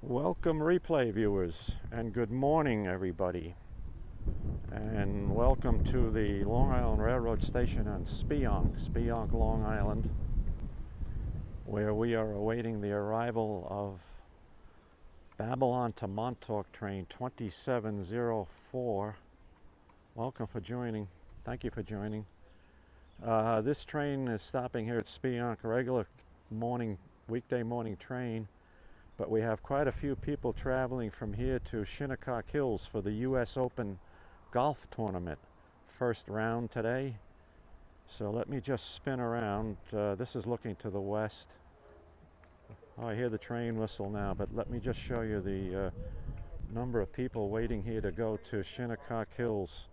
Welcome replay viewers, and good morning everybody, and welcome to the Long Island Railroad Station on Speonk, Long Island, where we are awaiting the arrival of Babylon to Montauk Train 2704. Welcome for joining. Thank you for joining. This train is stopping here at Speonk, regular weekday morning train. But we have quite a few people traveling from here to Shinnecock Hills for the US Open golf tournament. First round today. So let me just spin around. This is looking to the west. Oh, I hear the train whistle now, but let me just show you the number of people waiting here to go to Shinnecock Hills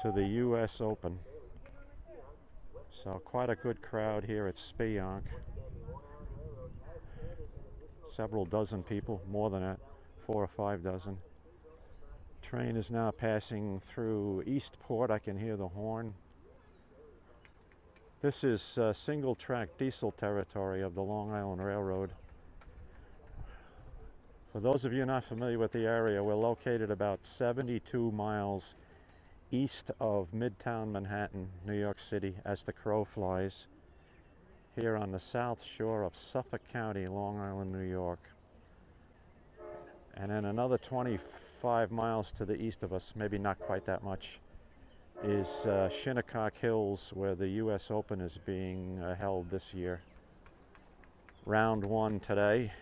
to the US Open. So quite a good crowd here at Speonk. Several dozen people, more than that, 4 or 5 dozen. Train is now passing through Eastport. I can hear the horn. This is single track diesel territory of the Long Island Railroad. For those of you not familiar with the area, we're located about 72 miles east of Midtown Manhattan, New York City, as the crow flies, here on the south shore of Suffolk County, Long Island, New York. And then another 25 miles to the east of us, maybe not quite that much, is Shinnecock Hills, where the US Open is being held this year. Round one today.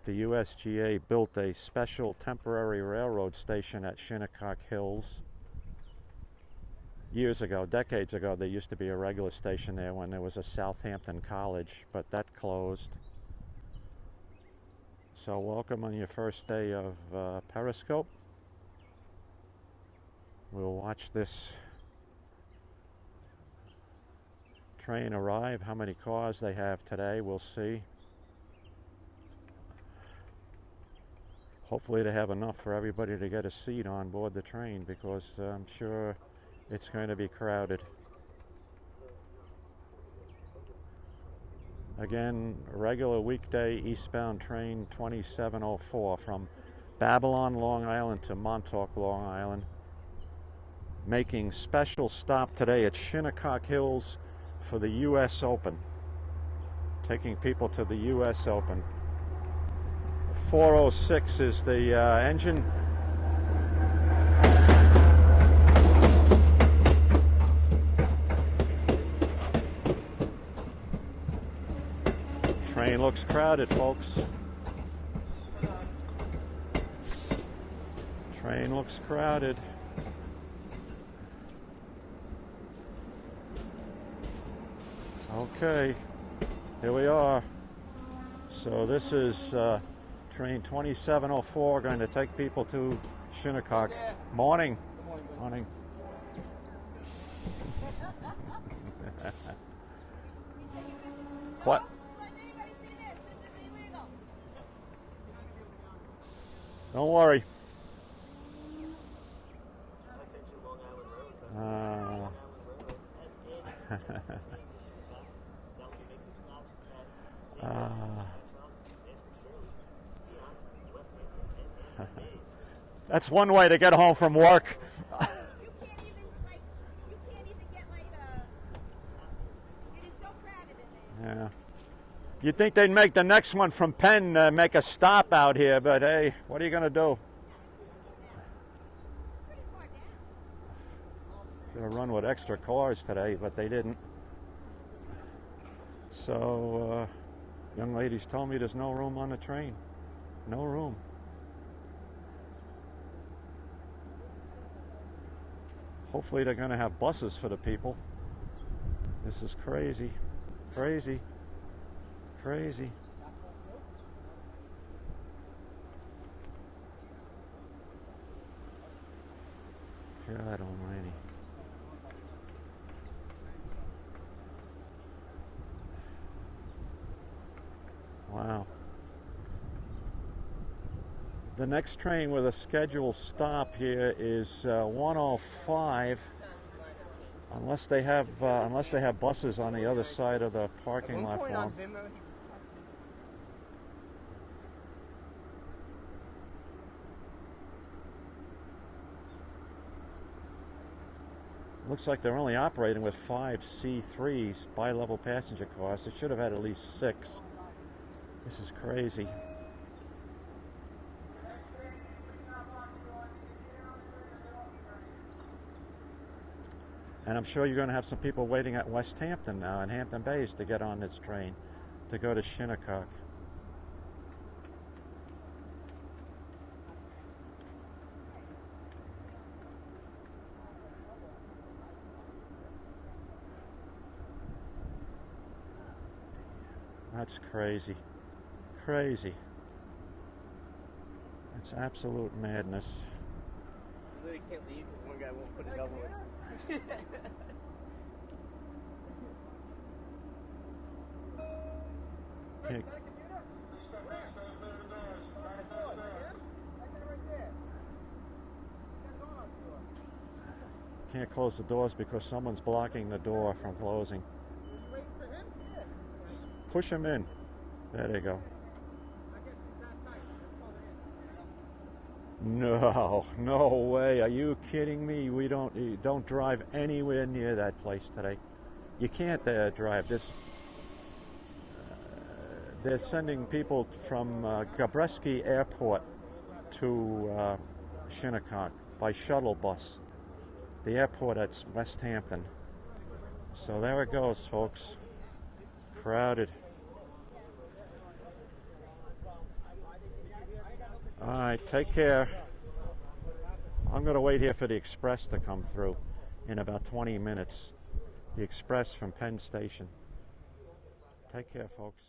The USGA built a special temporary railroad station at Shinnecock Hills. Years ago, decades ago, there used to be a regular station there when there was a Southampton College, but that closed. So welcome on your first day of Periscope. We'll watch this train arrive. How many cars they have today, we'll see. Hopefully they have enough for everybody to get a seat on board the train, because I'm sure it's going to be crowded. Again, regular weekday eastbound train 2704 from Babylon, Long Island to Montauk, Long Island. Making special stop today at Shinnecock Hills for the US Open. Taking people to the US Open. 406 is the engine. Train looks crowded, folks. Train looks crowded. Okay, here we are. So this is train 2704, going to take people to Shinnecock. Morning. Morning. What? Don't worry. That's one way to get home from work. You can't even get it is so crowded in there. Yeah. You'd think they'd make the next one from Penn make a stop out here, but hey, what are you going to do? Going to run with extra cars today, but they didn't. So, young ladies told me there's no room on the train. No room. Hopefully they're going to have buses for the people. This is crazy. Crazy. Crazy. God almighty. Wow. The next train with a scheduled stop here is 105, unless they have buses on the other side of the parking lot for them. Looks like they're only operating with 5 C3s, bi-level passenger cars. They should have had at least 6. This is crazy. And I'm sure you're going to have some people waiting at West Hampton now and Hampton Bays to get on this train to go to Shinnecock. That's crazy. Crazy. It's absolute madness. You literally can't leave because one guy won't put his elbow in. Can't close the doors because someone's blocking the door from closing. Push him in. There they go. No, no way. Are you kidding me? You don't drive anywhere near that place today. You can't drive this. They're sending people from Gabreski Airport to Shinnecock by shuttle bus. The airport at West Hampton. So there it goes, folks. Crowded. All right, take care. I'm going to wait here for the express to come through in about 20 minutes. The express from Penn Station. Take care, folks.